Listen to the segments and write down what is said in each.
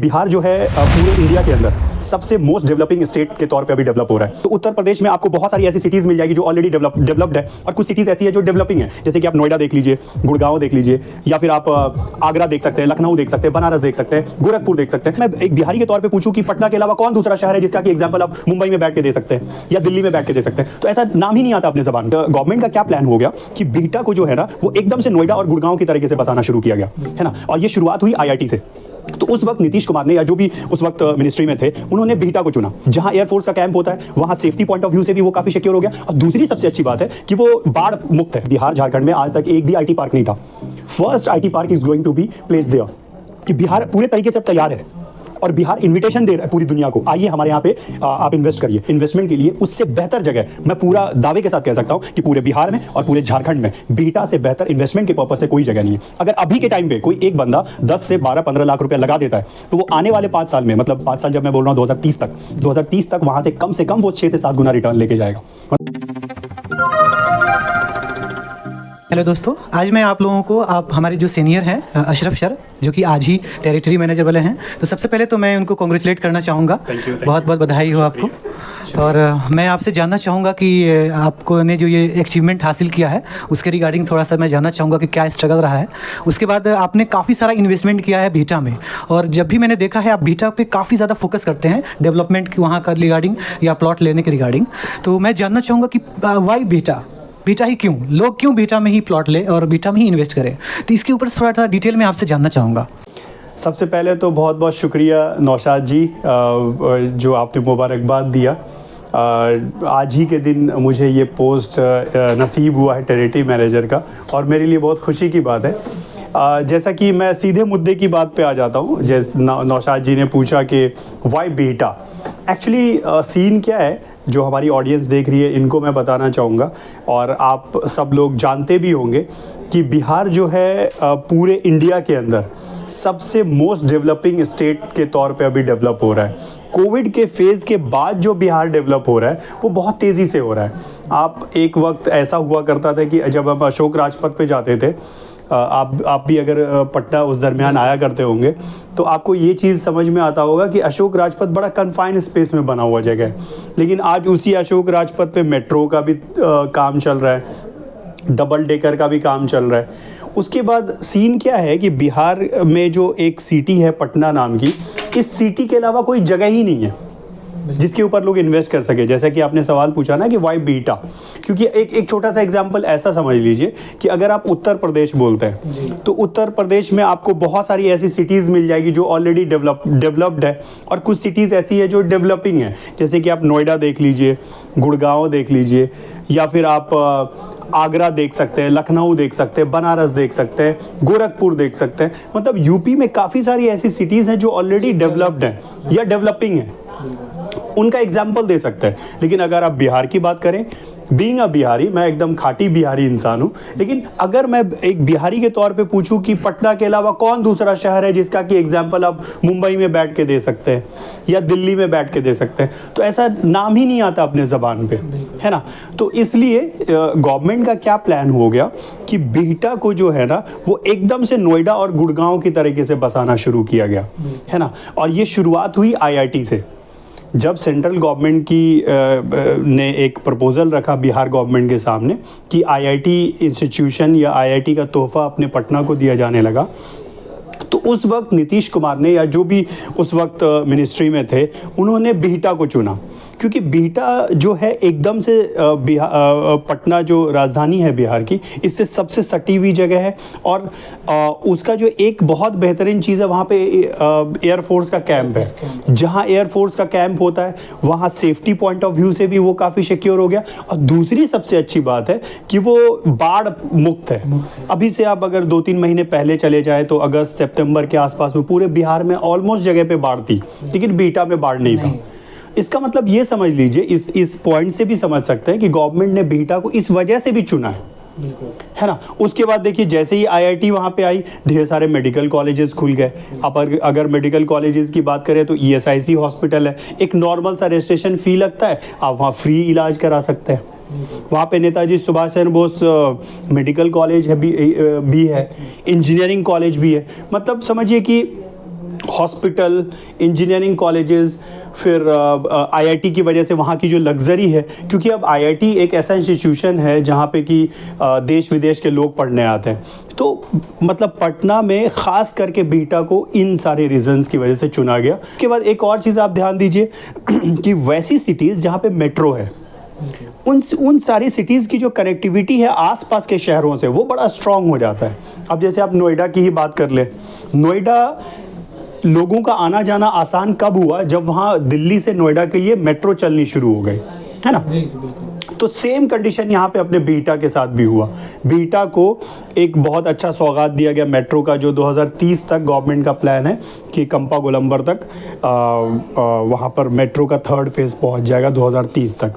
बिहार जो है पूरे इंडिया के अंदर सबसे मोस्ट डेवलपिंग स्टेट के तौर पे अभी डेवलप हो रहा है। तो उत्तर प्रदेश में आपको बहुत सारी ऐसी सिटीज़ मिल जाएगी जो ऑलरेडी डेवलप्ड है, और कुछ सिटीज़ ऐसी है जो डेवलपिंग है, जैसे कि आप नोएडा देख लीजिए, गुड़गांव देख लीजिए, या फिर आप आगरा देख सकते हैं, लखनऊ देख सकते हैं, बनारस देख सकते हैं, गोरखपुर देख सकते हैं। मैं एक बिहारी के तौर पर पूछूं कि पटना के अलावा कौन दूसरा शहर है जिसका कि एग्जाम्पल आप मुंबई में बैठ के दे सकते हैं या दिल्ली में बैठ के दे सकते हैं, तो ऐसा नाम ही नहीं आता अपने जबान। गवर्नमेंट का क्या प्लान हो गया कि बिहटा को जो है ना वो एकदम से नोएडा और गुड़गांव की तरीके से बसाना शुरू किया गया है ना, और ये शुरुआत हुई IIT से। तो उस वक्त नीतीश कुमार ने, या जो भी उस वक्त मिनिस्ट्री में थे, उन्होंने बिहटा को चुना, जहां एयरफोर्स का कैंप होता है, वहां सेफ्टी पॉइंट ऑफ व्यू से भी वो काफी सिक्योर हो गया, और दूसरी सबसे अच्छी बात है कि वो बाढ़ मुक्त है। बिहार झारखंड में आज तक एक भी IT पार्क नहीं था। First IT park is going to be placed there, कि बिहार पूरे तरीके से तैयार है और बिहार इन्विटेशन दे रहा है पूरी दुनिया को, आइए हमारे यहाँ पे आप इन्वेस्ट करिए। इन्वेस्टमेंट के लिए उससे बेहतर जगह मैं पूरा दावे के साथ कह सकता हूँ कि पूरे बिहार में और पूरे झारखंड में बिहटा से बेहतर इन्वेस्टमेंट के पर्पस से कोई जगह नहीं है। अगर अभी के टाइम पे कोई एक बंदा 10 से 12-15 लाख रुपया लगा देता है, तो वो आने वाले 5 साल में, मतलब 5 साल जब मैं बोल रहा हूँ 2030 तक वहां से कम वो 6 से 7 गुना रिटर्न लेके जाएगा। हेलो दोस्तों, आज मैं आप लोगों को हमारे जो सीनियर हैं अशरफ सर, जो कि आज ही टेरिटरी मैनेजर वाले हैं, तो सबसे पहले तो मैं उनको कॉन्ग्रेचुलेट करना चाहूँगा। बहुत बहुत बधाई हो आपको। और मैं आपसे जानना चाहूँगा कि आपको ने जो ये अचीवमेंट हासिल किया है उसके रिगार्डिंग थोड़ा सा मैं जानना चाहूँगा कि क्या स्ट्रगल रहा है। उसके बाद आपने काफ़ी सारा इन्वेस्टमेंट किया है बिहटा में, और जब भी मैंने देखा है आप बिहटा पे काफ़ी ज़्यादा फोकस करते हैं डेवलपमेंट की, वहाँ का रिगार्डिंग या प्लॉट लेने के रिगार्डिंग। तो मैं जानना चाहूँगा कि वाई बिहटा ही क्यों, लोग क्यों बिहटा में ही प्लॉट ले और बिहटा में ही इन्वेस्ट करें, तो इसके ऊपर थोड़ा सा डिटेल में आपसे जानना चाहूँगा। सबसे पहले तो बहुत बहुत शुक्रिया नौशाद जी, जो आपने मुबारकबाद दिया। आज ही के दिन मुझे ये पोस्ट नसीब हुआ है टेरिटरी मैनेजर का, और मेरे लिए बहुत खुशी की बात है। जैसा कि मैं सीधे मुद्दे की बात पे आ जाता हूँ, जैसे नौशाद जी ने पूछा कि वाई बिहटा, एक्चुअली सीन क्या है, जो हमारी ऑडियंस देख रही है इनको मैं बताना चाहूँगा, और आप सब लोग जानते भी होंगे कि बिहार जो है पूरे इंडिया के अंदर सबसे मोस्ट डेवलपिंग स्टेट के तौर पे अभी डेवलप हो रहा है। कोविड के फेज़ के बाद जो बिहार डेवलप हो रहा है वो बहुत तेज़ी से हो रहा है। आप एक वक्त ऐसा हुआ करता था कि जब हम अशोक राजपथ पे जाते थे, आप भी अगर पटना उस दरमियान आया करते होंगे, तो आपको ये चीज़ समझ में आता होगा कि अशोक राजपथ बड़ा कन्फाइंड स्पेस में बना हुआ जगह है, लेकिन आज उसी अशोक राजपथ पे मेट्रो का भी काम चल रहा है, डबल डेकर का भी काम चल रहा है। उसके बाद सीन क्या है कि बिहार में जो एक सिटी है पटना नाम की, इस सिटी के अलावा कोई जगह ही नहीं है जिसके ऊपर लोग इन्वेस्ट कर सके। जैसा कि आपने सवाल पूछा ना कि वाई बिहटा, क्योंकि एक छोटा सा एग्जांपल ऐसा समझ लीजिए कि अगर आप उत्तर प्रदेश बोलते हैं, तो उत्तर प्रदेश में आपको बहुत सारी ऐसी सिटीज़ मिल जाएगी जो ऑलरेडी डेवलप्ड है, और कुछ सिटीज़ ऐसी है जो डेवलपिंग है, जैसे कि आप नोएडा देख लीजिए, गुड़गांव देख लीजिए, या फिर आप आगरा देख सकते हैं, लखनऊ देख सकते हैं, बनारस देख सकते हैं, गोरखपुर देख सकते हैं। मतलब यूपी में काफ़ी सारी ऐसी सिटीज़ हैं जो ऑलरेडी डेवलप्ड हैं या डेवलपिंग हैं, उनका एग्जाम्पल दे सकते हैं। लेकिन अगर आप बिहार की बात करें, बीइंग अ बिहारी, मैं एकदम खाटी बिहारी इंसान हूँ, लेकिन अगर मैं एक बिहारी के तौर पे पूछूं कि पटना के अलावा कौन दूसरा शहर है जिसका कि एग्जाम्पल आप मुंबई में बैठ के दे सकते हैं या दिल्ली में बैठ के दे सकते हैं, तो ऐसा नाम ही नहीं आता अपने ज़बान पे, है ना। तो इसलिए गवर्नमेंट का क्या प्लान हो गया कि बिहटा को जो है ना वो एकदम से नोएडा और गुड़गांव की तरीके से बसाना शुरू किया गया, है ना। और ये शुरुआत हुई IIT से। जब सेंट्रल गवर्नमेंट की ने एक प्रपोज़ल रखा बिहार गवर्नमेंट के सामने कि IIT इंस्टीट्यूशन या IIT का तोहफा अपने पटना को दिया जाने लगा, तो उस वक्त नीतीश कुमार ने, या जो भी उस वक्त मिनिस्ट्री में थे, उन्होंने बिहटा को चुना, क्योंकि बिहटा जो है एकदम से पटना जो राजधानी है बिहार की, इससे सबसे सटी हुई जगह है, और उसका जो एक बहुत बेहतरीन चीज़ है, वहाँ पे एयरफोर्स का कैंप है। जहाँ एयरफोर्स का कैंप होता है वहाँ सेफ्टी पॉइंट ऑफ व्यू से भी वो काफ़ी सिक्योर हो गया, और दूसरी सबसे अच्छी बात है कि वो बाढ़ मुक्त है। अभी से आप अगर 2-3 महीने पहले चले जाए तो अगस्त सितंबर के आसपास में पूरे बिहार में ऑलमोस्ट जगह पे बाढ़ थी, लेकिन बिहटा में बाढ़ नहीं था। इसका मतलब ये समझ लीजिए, इस पॉइंट से भी समझ सकते हैं कि गवर्नमेंट ने बिहटा को इस वजह से भी चुना है ना। उसके बाद देखिए, जैसे ही IIT वहाँ पे आई, ढेर सारे मेडिकल कॉलेजेस खुल गए। अब अगर मेडिकल कॉलेजेस की बात करें तो ESIC हॉस्पिटल है, एक नॉर्मल सा रजिस्ट्रेशन फ़ी लगता है, आप वहाँ फ्री इलाज करा सकते हैं। वहाँ पे नेताजी सुभाष चंद्र बोस मेडिकल कॉलेज है भी है, इंजीनियरिंग कॉलेज भी है। मतलब समझिए कि हॉस्पिटल, इंजीनियरिंग कॉलेजेस, फिर आईआईटी की वजह से वहाँ की जो लग्जरी है, क्योंकि अब आईआईटी एक ऐसा इंस्टीट्यूशन है जहाँ पे कि देश विदेश के लोग पढ़ने आते हैं। तो मतलब पटना में ख़ास करके बीटा को इन सारे रीजंस की वजह से चुना गया। उसके बाद एक और चीज़ आप ध्यान दीजिए कि वैसी सिटीज़ जहाँ पे मेट्रो है, उन सारी सिटीज़ की जो कनेक्टिविटी है आसपास के शहरों से, वो बड़ा स्ट्रांग हो जाता है। अब जैसे आप नोएडा की ही बात कर ले, नोएडा लोगों का आना जाना आसान कब हुआ? जब वहाँ दिल्ली से नोएडा के लिए मेट्रो चलनी शुरू हो गई, है ना। तो सेम कंडीशन यहाँ पे अपने बीटा के साथ भी हुआ। बीटा को एक बहुत अच्छा सौगात दिया गया मेट्रो का, जो 2030 तक गवर्नमेंट का प्लान है कि कंपा गोलंबर तक वहाँ पर मेट्रो का 3rd फेज पहुँच जाएगा 2030 तक।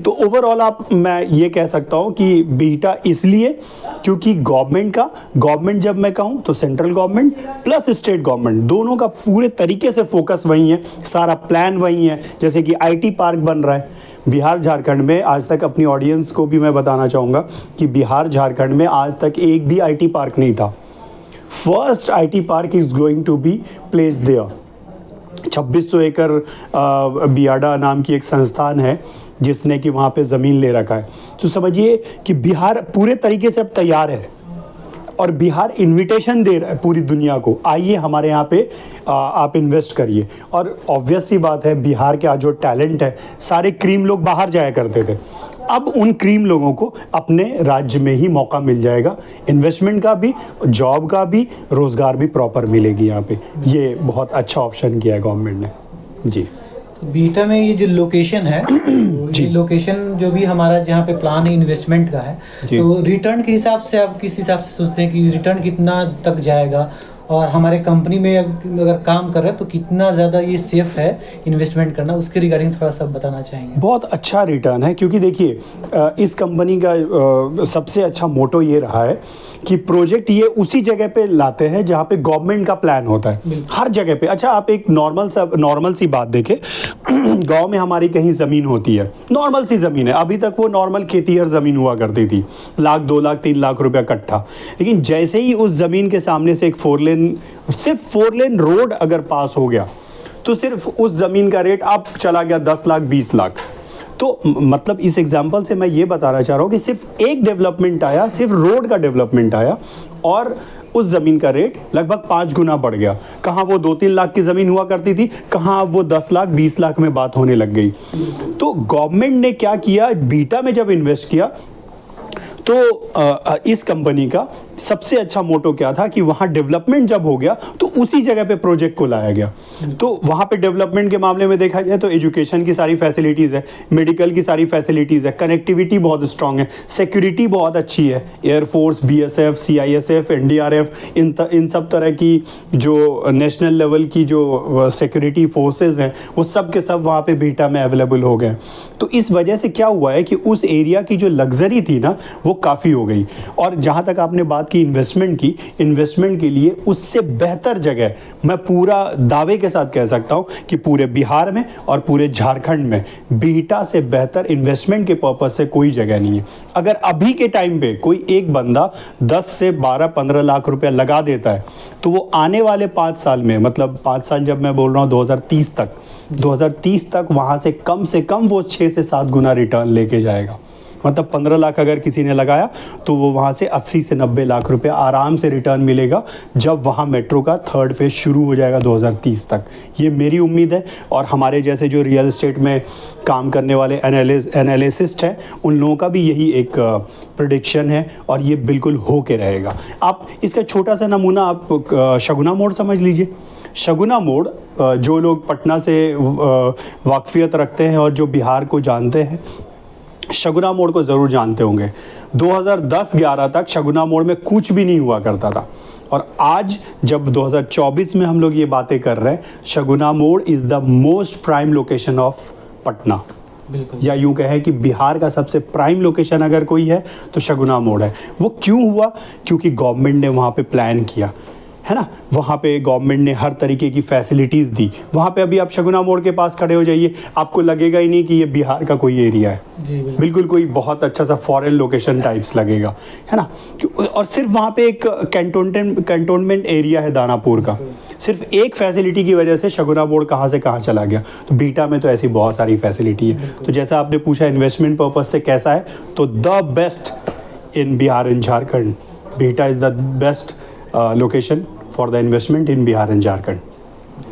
तो ओवरऑल मैं ये कह सकता हूँ कि बीटा इसलिए क्योंकि गवर्नमेंट जब मैं कहूँ तो central government plus state government दोनों का पूरे तरीके से फोकस वही है, सारा प्लान वही है। जैसे कि आईटी पार्क बन रहा है बिहार झारखंड में, आज तक अपनी ऑडियंस को भी मैं बताना चाहूँगा कि बिहार झारखंड में आज तक एक भी आईटी पार्क नहीं था। First IT park is going to be placed there. 2600 एकड़ बियाडा नाम की एक संस्थान है जिसने कि वहाँ पे ज़मीन ले रखा है। तो समझिए कि बिहार पूरे तरीके से अब तैयार है और बिहार इनविटेशन दे रहा है पूरी दुनिया को, आइए हमारे यहाँ पे आप इन्वेस्ट करिए। और ऑब्वियस सी बात है, बिहार के जो टैलेंट है, सारे क्रीम लोग बाहर जाया करते थे, अब उन क्रीम लोगों को अपने राज्य में ही मौका मिल जाएगा, इन्वेस्टमेंट का भी, जॉब का भी, रोज़गार भी प्रॉपर मिलेगी यहाँ पे। ये बहुत अच्छा ऑप्शन किया है गवर्नमेंट ने जी। बीटा में ये जो लोकेशन है ये लोकेशन जो भी हमारा जहाँ पे प्लान है इन्वेस्टमेंट का है, तो रिटर्न के हिसाब से आप किस हिसाब से सोचते हैं कि रिटर्न कितना तक जाएगा, और हमारे कंपनी में अगर काम कर रहे हैं तो कितना ज़्यादा ये सेफ है इन्वेस्टमेंट करना, उसके रिगार्डिंग थोड़ा सा बताना चाहेंगे। बहुत अच्छा रिटर्न है, क्योंकि देखिए इस कंपनी का सबसे अच्छा मोटो ये रहा है कि प्रोजेक्ट ये उसी जगह पे लाते हैं जहाँ पे गवर्नमेंट का प्लान होता है, हर जगह पे। अच्छा, आप एक नॉर्मल सी बात देखें, गांव में हमारी कहीं ज़मीन होती है, नॉर्मल सी ज़मीन है, अभी तक वो नॉर्मल खेतीहर ज़मीन हुआ करती थी, 1 लाख 2 लाख 3 लाख रुपया कट्ठा। लेकिन जैसे ही उस ज़मीन के सामने से एक सिर्फ 4 लेन रोड अगर पास हो गया तो सिर्फ उस ज़मीन का रेट अब चला गया 10 लाख 20 लाख। तो मतलब इस एग्जांपल से मैं ये बताना चाह रहा हूँ कि सिर्फ एक डेवलपमेंट आया, सिर्फ रोड का डेवलपमेंट आया और उस ज़मीन का रेट लगभग 5 गुना बढ़ गया। कहाँ वो 2-3 लाख की ज़मीन हुआ करती थी, कहाँ अब वो 10 लाख 20 लाख में बात होने लग गई। तो गवर्नमेंट ने क्या किया, बीटा में जब इन्वेस्ट किया तो इस कंपनी का सबसे अच्छा मोटो क्या था कि वहाँ डेवलपमेंट जब हो गया तो उसी जगह पे प्रोजेक्ट को लाया गया। तो वहाँ पे डेवलपमेंट के मामले में देखा जाए तो एजुकेशन की सारी फैसिलिटीज़ है, मेडिकल की सारी फैसिलिटीज़ है, कनेक्टिविटी बहुत स्ट्रांग है, सिक्योरिटी बहुत अच्छी है, एयरफोर्स, बीएसएफ, सीआईएसएफ, एनडीआरएफ, इन सब तरह की जो नेशनल लेवल की जो सिक्योरिटी फोर्सेज हैं वो सब के सब वहाँ पे बीटा में अवेलेबल हो गए। तो इस वजह से क्या हुआ है कि उस एरिया की जो लग्जरी थी ना वो काफ़ी हो गई। और जहाँ तक आपने बात की इन्वेस्टमेंट के लिए उससे बेहतर जगह मैं पूरा दावे के साथ कह सकता हूँ कि पूरे बिहार में और पूरे झारखंड में बीटा से बेहतर इन्वेस्टमेंट के पर्पज से कोई जगह नहीं है। अगर अभी के टाइम पे कोई एक बंदा 10 से 12-15 लाख रुपया लगा देता है तो वो आने वाले 5 साल में, मतलब 5 साल जब मैं बोल रहा हूँ 2030 तक वहाँ से कम वो 6 से 7 गुना रिटर्न लेके जाएगा। मतलब 15 लाख अगर किसी ने लगाया तो वो वहाँ से 80 से 90 लाख रुपया आराम से रिटर्न मिलेगा जब वहाँ मेट्रो का 3rd फेज शुरू हो जाएगा 2030 तक। ये मेरी उम्मीद है और हमारे जैसे जो रियल एस्टेट में काम करने वाले एनालिसिस्ट हैं उन लोगों का भी यही एक प्रेडिक्शन है और ये बिल्कुल हो के रहेगा। आप इसका छोटा सा नमूना आप शगुना मोड़ समझ लीजिए। शगुना मोड़, जो लोग पटना से वाकफियत रखते हैं और जो बिहार को जानते हैं, शगुना मोड़ को ज़रूर जानते होंगे। 2010-11 तक शगुना मोड़ में कुछ भी नहीं हुआ करता था और आज जब 2024 में हम लोग ये बातें कर रहे हैं, शगुना मोड़ is the most prime location of Patna, या यूँ कहें कि बिहार का सबसे प्राइम लोकेशन अगर कोई है तो शगुना मोड़ है। वो क्यों हुआ? क्योंकि गवर्नमेंट ने वहाँ पे प्लान किया, है ना। वहाँ पे गवर्नमेंट ने हर तरीके की फैसिलिटीज़ दी। वहाँ पे अभी आप शगुना मोड़ के पास खड़े हो जाइए, आपको लगेगा ही नहीं कि ये बिहार का कोई एरिया है, बिल्कुल कोई बहुत अच्छा सा फॉरेन लोकेशन टाइप्स लगेगा, है ना। और सिर्फ वहाँ पे एक कैंटोनमेंट एरिया है दानापुर का, सिर्फ एक फैसिलिटी की वजह से शगुना बोर्ड कहाँ से कहाँ चला गया। तो बीटा में तो ऐसी बहुत सारी फैसिलिटी है। तो जैसा आपने पूछा इन्वेस्टमेंट पर्पज से कैसा है, तो the best in Bihar and Jharkhand, beta is the best location for the investment in Bihar and Jharkhand.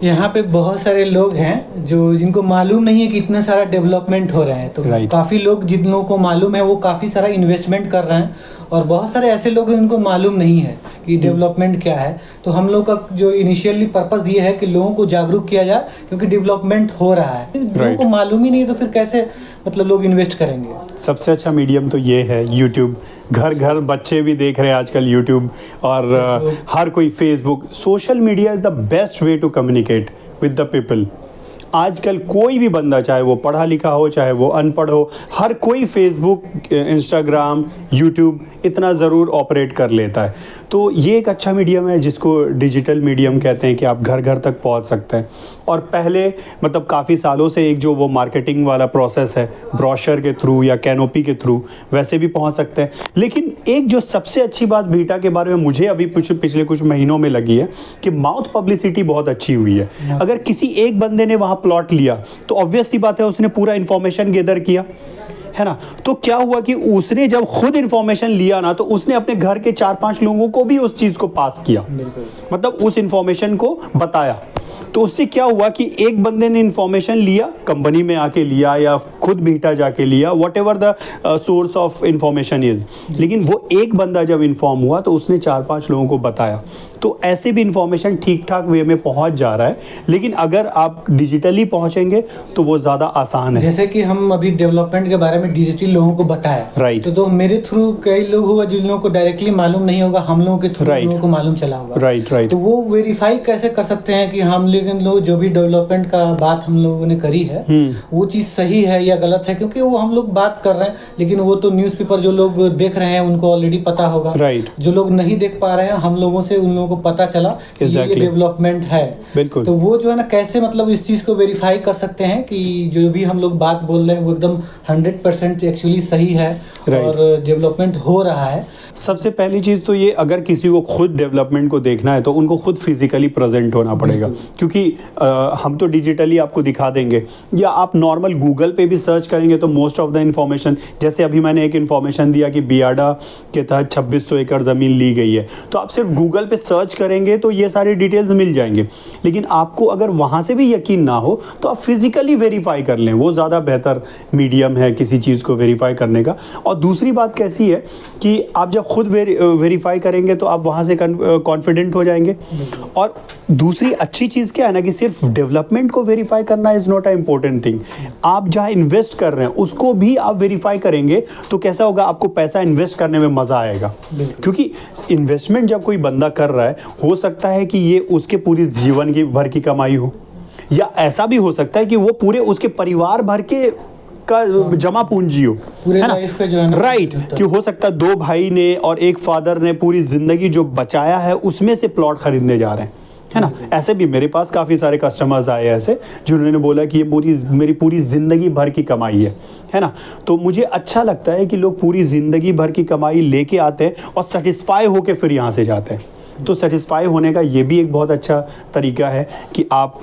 यहाँ पे बहुत सारे लोग हैं जो जिनको मालूम नहीं है कि इतना सारा डेवलपमेंट हो रहा है, तो Right. काफ़ी लोग जिन लोगों को मालूम है वो काफ़ी सारा इन्वेस्टमेंट कर रहे हैं, और बहुत सारे ऐसे लोग हैं उनको मालूम नहीं है कि डेवलपमेंट क्या है। तो हम लोग का जो इनिशियली पर्पस ये है कि लोगों को जागरूक किया जाए, क्योंकि डेवलपमेंट हो रहा है। लोगों को मालूम ही नहीं तो फिर कैसे मतलब लोग इन्वेस्ट करेंगे। सबसे अच्छा मीडियम तो ये है यूट्यूब। घर घर बच्चे भी देख रहे हैं आजकल यूट्यूब, और हर कोई Facebook. Social media is the best way to communicate with the people. आजकल कोई भी बंदा, चाहे वो पढ़ा लिखा हो चाहे वो अनपढ़ हो, हर कोई फेसबुक, इंस्टाग्राम, यूट्यूब इतना ज़रूर ऑपरेट कर लेता है। तो ये एक अच्छा मीडियम है जिसको डिजिटल मीडियम कहते हैं, कि आप घर घर तक पहुंच सकते हैं। और पहले मतलब काफ़ी सालों से एक जो वो मार्केटिंग वाला प्रोसेस है, ब्रोशर के थ्रू या कैनोपी के थ्रू, वैसे भी पहुंच सकते हैं। लेकिन एक जो सबसे अच्छी बात बीटा के बारे में मुझे अभी पिछले कुछ महीनों में लगी है कि माउथ पब्लिसिटी बहुत अच्छी हुई है। अगर किसी एक बंदे ने वहाँ प्लॉट लिया तो ऑब्वियस सी बात है उसने पूरा इन्फॉर्मेशन गैदर किया, है ना। तो क्या हुआ कि उसने जब खुद इन्फॉर्मेशन लिया ना, तो उसने अपने घर के 4-5 लोगों को भी उस चीज़ को पास किया, मतलब उस इन्फॉर्मेशन को बताया। तो उससे क्या हुआ कि एक बंदे ने इन्फॉर्मेशन लिया, कंपनी में आके लिया या खुद बीटा जाके लिया, what ever the source of information is, लेकिन वो एक बंदा जब इन्फॉर्म हुआ तो उसने 4-5 लोगों को बताया। तो ऐसे भी इन्फॉर्मेशन ठीक ठाक वे में पहुंच जा रहा है, लेकिन अगर आप डिजिटली पहुंचेंगे तो वो ज़्यादा आसान है। जैसे कि हम अभी डेवलपमेंट के बारे में डिजिटली लोगों को बताया, Right. तो मेरे थ्रू कई लोग होगा जिन लोगों को डायरेक्टली मालूम नहीं होगा, हम लोगों के थ्रू Right. लोगों को मालूम चला होगा। राइट। तो वो वेरीफाई कैसे कर सकते हैं कि हम लोग जो भी डेवलपमेंट का बात हम लोगों ने करी है वो चीज़ सही है या गलत है, क्योंकि वो हम लोग बात कर रहे हैं, लेकिन वो तो न्यूज़पेपर जो लोग देख रहे हैं उनको ऑलरेडी पता होगा। Right. जो लोग नहीं देख पा रहे हैं, हम लोगों से उन लोगों को पता चला कि ये डेवलपमेंट है। बिल्कुल। तो वो जो है ना, कैसे मतलब इस चीज़ को वेरीफाई कर सकते हैं कि जो भी हम लोग बात बोल रहे हैं वो एकदम 100% एक्चुअली सही है और डेवलपमेंट हो रहा है। सबसे पहली चीज़ तो ये, अगर किसी को खुद डेवलपमेंट को देखना है तो उनको खुद फिजिकली प्रेजेंट होना पड़ेगा, क्योंकि हम तो डिजिटली आपको दिखा देंगे, या आप नॉर्मल गूगल पे भी सर्च करेंगे तो मोस्ट ऑफ द इन्फॉर्मेशन, जैसे अभी मैंने एक इन्फॉर्मेशन दिया कि बियाडा के तहत 2600 एकड़ ज़मीन ली गई है, तो आप सिर्फ गूगल पे सर्च करेंगे तो ये सारी डिटेल्स मिल जाएंगे। लेकिन आपको अगर वहाँ से भी यकीन ना हो तो आप फिजिकली वेरीफाई कर लें, वो ज़्यादा बेहतर मीडियम है किसी चीज़ को वेरीफाई करने का। और दूसरी बात कैसी है कि आप जब खुद वेरीफाई करेंगे तो आप वहाँ से कॉन्फिडेंट हो जाएंगे। और दूसरी अच्छी चीज़ क्या है ना, कि सिर्फ डेवलपमेंट को वेरीफाई करना is not a important thing. आप जहाँ इन्वेस्ट कर रहे हैं उसको भी आप वेरीफाई करेंगे तो कैसा होगा, आपको पैसा इन्वेस्ट करने में मज़ा आएगा। क्योंकि इन्वेस्टमेंट जब कोई बंदा कर रहा है, हो सकता है कि ये उसके पूरी जीवन की भर की कमाई हो, या ऐसा भी हो सकता है कि वो पूरे उसके परिवार भर के का जमा पूंजी हो, है ना। राइट, कि हो सकता है 2 भाई ने और एक फादर ने पूरी जिंदगी जो बचाया है उसमें से प्लॉट खरीदने जा रहे हैं, है ना। ऐसे भी मेरे पास काफ़ी सारे कस्टमर्स आए ऐसे जिन्होंने बोला कि ये मेरी पूरी ज़िंदगी भर की कमाई है ना। तो मुझे अच्छा लगता है कि लोग पूरी ज़िंदगी भर की कमाई लेके आते हैं और सेटिस्फाई होके फिर यहाँ से जाते हैं। तो सेटिस्फाई होने का ये भी एक बहुत अच्छा तरीका है कि आप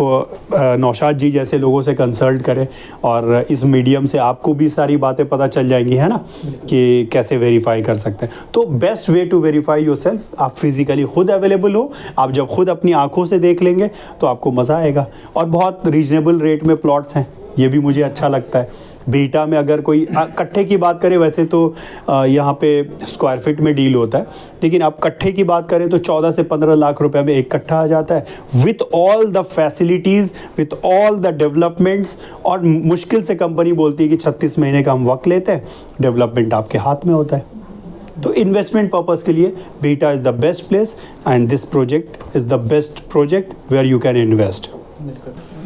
नौशाद जी जैसे लोगों से कंसल्ट करें, और इस मीडियम से आपको भी सारी बातें पता चल जाएंगी, है ना, कि कैसे वेरीफाई कर सकते हैं। तो best way to verify yourself, आप फिजिकली खुद अवेलेबल हो, आप जब खुद अपनी आंखों से देख लेंगे तो आपको मज़ा आएगा। और बहुत रीजनेबल रेट में प्लॉट्स हैं, ये भी मुझे अच्छा लगता है। बीटा में अगर कोई कट्ठे की बात करें, वैसे तो यहाँ पे स्क्वायर फीट में डील होता है, लेकिन आप कट्ठे की बात करें तो 14 से 15 लाख रुपए में एक कट्ठा आ जाता है, with all the facilities, with all the developments. और मुश्किल से कंपनी बोलती है कि 36 महीने का हम वक्त लेते हैं, डेवलपमेंट आपके हाथ में होता है। तो इन्वेस्टमेंट पर्पज़ के लिए Bihta is the best place, and this project is the best project where you can invest.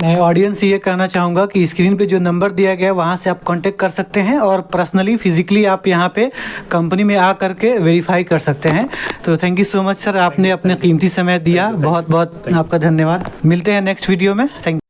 मैं ऑडियंस से ये कहना चाहूँगा कि स्क्रीन पे जो नंबर दिया गया है वहाँ से आप कांटेक्ट कर सकते हैं, और पर्सनली फिजिकली आप यहाँ पे कंपनी में आ करके वेरीफाई कर सकते हैं। तो thank you so much sir, आपने अपने कीमती समय दिया, बहुत बहुत आपका धन्यवाद। मिलते हैं नेक्स्ट वीडियो में। थैंक